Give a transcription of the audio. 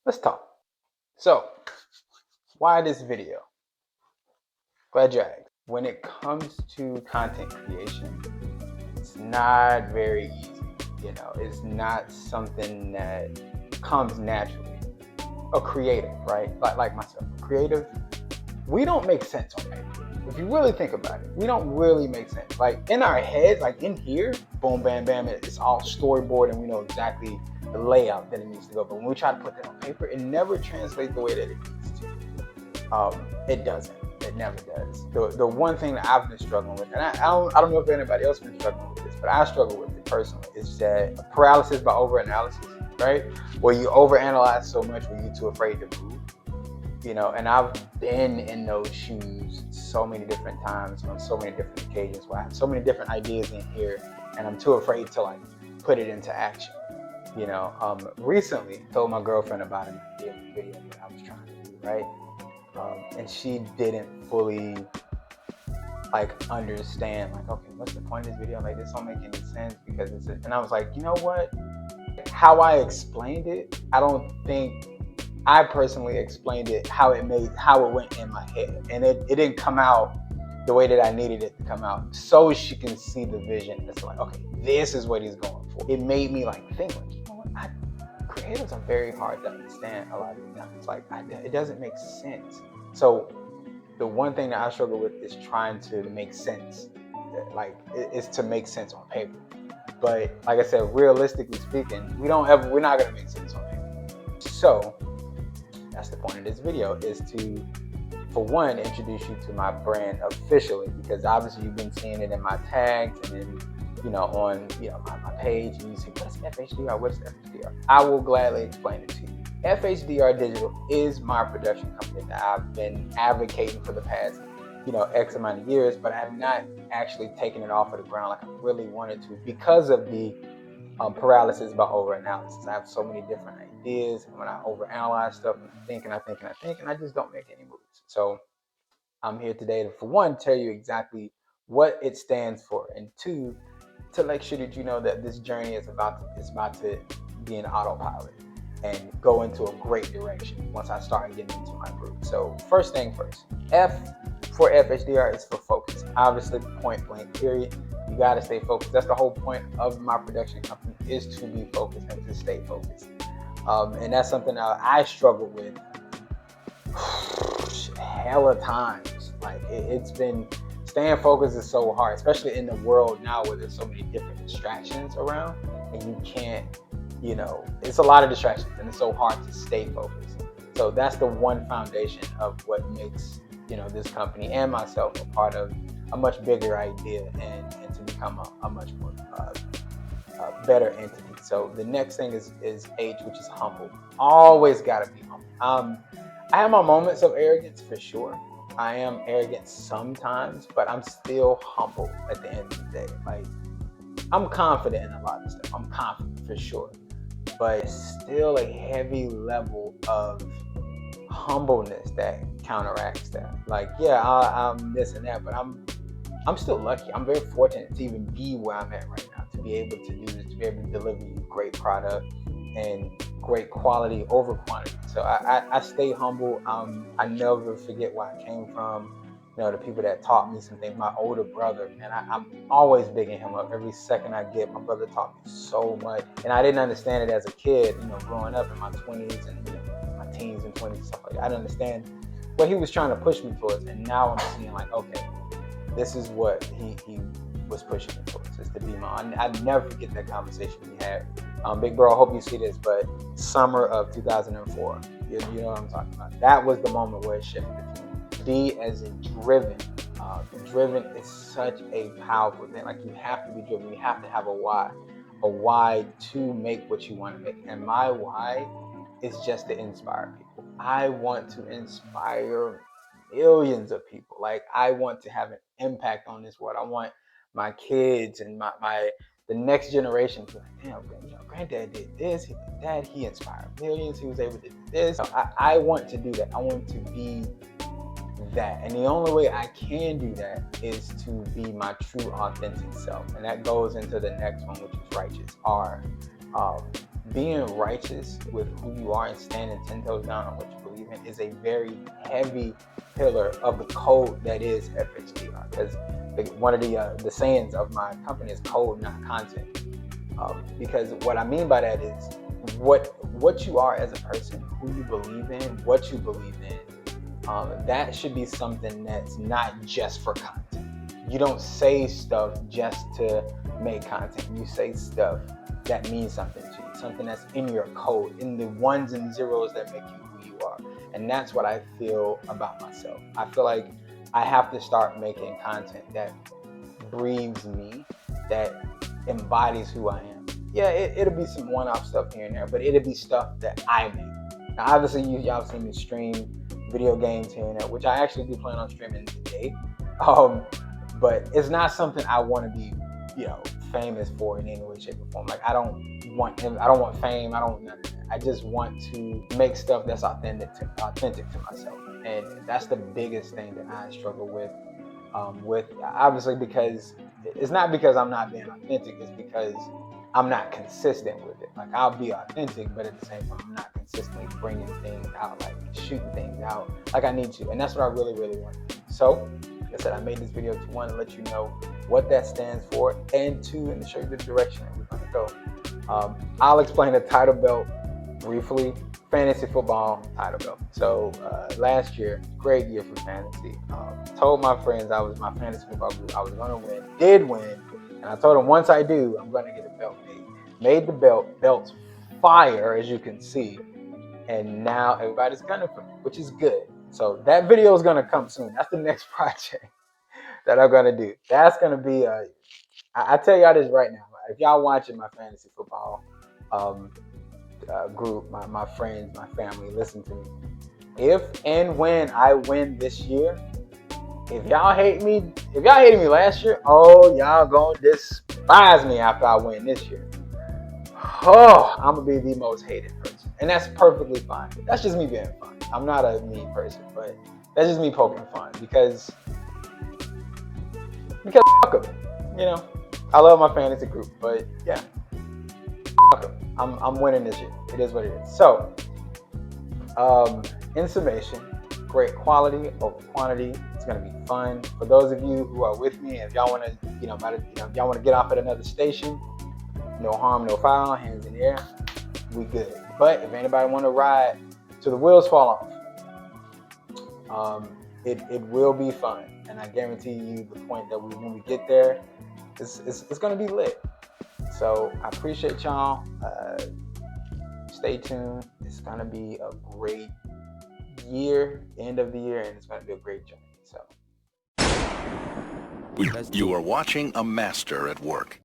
Let's talk. So, why this video? Glad you asked. When it comes to content creation, it's not very easy. It's not something that comes naturally. A creative, right? Like myself, a creative, we don't make sense on paper. If you really think about it, we don't really make sense. Like in our heads, like in here, boom, bam, bam, it's all storyboard and we know exactly the layout that it needs to go. But when we try to put that on paper, it never translates the way that it needs to. It doesn't. It never does. The one thing that I've been struggling with, and I don't know if anybody else has been struggling with this, but I struggle with it personally, is that paralysis by overanalysis, right? Where you overanalyze so much when you're too afraid to move. And I've been in those shoes so many different times on so many different occasions where I have so many different ideas in here and I'm too afraid to like put it into action. Recently told my girlfriend about an idea of a video that I was trying to do, right? And she didn't fully like understand, like, okay, what's the point of this video? Like, this don't make any sense because and I was like, you know what? How I explained it, I don't think I personally explained it how it went in my head, and it didn't come out the way that I needed it to come out, so she can see the vision. It's like, okay, this is what he's going for. It made me like think, like, you know what? Creatives are very hard to understand a lot of the times. Like, it doesn't make sense. So the one thing that I struggle with is trying to make sense. Like, it's to make sense on paper. But like I said, realistically speaking, we're not gonna make sense on paper. So that's the point of this video, is to, for one, introduce you to my brand officially, because obviously you've been seeing it in my tags and then, on my page, and you say, what's F.H.D.R? What's F.H.D.R? I will gladly explain it to you. F.H.D.R Digital is my production company that I've been advocating for the past, X amount of years, but I have not actually taken it off of the ground like I really wanted to because of the paralysis by overanalysis. I have so many different ideas, and when I overanalyze stuff, and I think, and I just don't make any moves. So I'm here today to, for one, tell you exactly what it stands for, and two, to make sure that you know that this journey is about to be an autopilot and go into a great direction once I start getting into my groove. So first thing first, F for F.H.D.R is for focus. Obviously, point blank period. You got to stay focused. That's the whole point of my production company, is to be focused and to stay focused. And that's something that I struggle with hella times. Like, it's been, staying focused is so hard, especially in the world now where there's so many different distractions around, and you can't, it's a lot of distractions, and it's so hard to stay focused. So that's the one foundation of what makes, this company and myself a part of a much bigger idea, and to become a much more better entity. So the next thing is H, which is humble. Always gotta be humble. I have my moments of arrogance for sure. I am arrogant sometimes, but I'm still humble at the end of the day. Like, I'm confident in a lot of stuff. I'm confident for sure, but it's still a heavy level of humbleness that counteracts that. Like, yeah, I'm this and that, but I'm still lucky. I'm very fortunate to even be where I'm at right now, to be able to do this, to be able to deliver you great product and great quality over quantity. So I stay humble. I never forget where I came from. The people that taught me some things. My older brother, man, I'm always bigging him up every second I get. My brother taught me so much, and I didn't understand it as a kid. Growing up in my 20s and my teens and 20s and stuff like that, I didn't understand what he was trying to push me towards. And now I'm seeing, like, okay, this is what he was pushing me towards, is to be my. I never forget that conversation we had. Big bro, I hope you see this, but summer of 2004, you know what I'm talking about. That was the moment where it shifted. D as in driven. Driven is such a powerful thing. Like, you have to be driven. You have to have a why to make what you want to make. And my why is just to inspire people. I want to inspire millions of people. Like, I want to have an impact on this world. I want my kids and the next generation to be like, damn, granddad did this, he did that, he inspired millions, he was able to do this. I want to do that. I want to be that. And the only way I can do that is to be my true authentic self. And that goes into the next one, which is righteous. Um, Being righteous with who you are and standing 10 toes down on what you believe in is a very heavy pillar of the code that is F.H.D.R. Because one of the sayings of my company is code, not content. Because what I mean by that is what you are as a person, who you believe in, what you believe in. That should be something that's not just for content. You don't say stuff just to make content. You say stuff that means something to you, something that's in your code, in the ones and zeros that make you who you are. And that's what I feel about myself. I feel like I have to start making content that breathes me, that embodies who I am. Yeah, it'll be some one-off stuff here and there, but it'll be stuff that I make. Now, obviously, y'all seen me stream video games here and there, which I actually do plan on streaming today. Um, but it's not something I want to be, famous for in any way, shape, or form. Like I don't want fame. I don't want none of that. I just want to make stuff that's authentic to myself, and that's the biggest thing that I struggle with obviously, because it's not because I'm not being authentic, it's because I'm not consistent with it. Like I'll be authentic, but at the same time I'm not consistently bringing things out, like shooting things out like I need to. And that's what I really, really want to do. So like I said, I made this video to, one, let you know what that stands for, and two, and to show you the direction that we're going to go. I'll explain the title belt briefly. Fantasy football title belt. So last year, great year for fantasy. Told my friends my fantasy football group I was going to win. Did win, and I told them once I do, I'm going to get a belt made. Made the belt's fire, as you can see, and now everybody's gunning for me, which is good. So that video is going to come soon. That's the next project that I'm going to do. That's going to be I tell y'all this right now. If y'all watching my fantasy football group, my friends, my family, listen to me. If and when I win this year, if y'all hated me last year, oh, y'all gonna despise me after I win this year. Oh, I'm gonna be the most hated person, and that's perfectly fine. That's just me being fun. I'm not a mean person, but that's just me poking fun because fuck them. I love my fantasy group, but yeah, fuck them. I'm winning this year. It is what it is. So, in summation, great quality over quantity. It's gonna be fun for those of you who are with me. If y'all wanna, if y'all wanna get off at another station, no harm, no foul, hands in the air, we good. But if anybody wanna ride till the wheels fall off, it will be fun, and I guarantee you the point that when we get there, it's gonna be lit. So I appreciate y'all. Stay tuned. It's gonna be a great year, end of the year, and it's gonna be a great journey. So You are watching a master at work.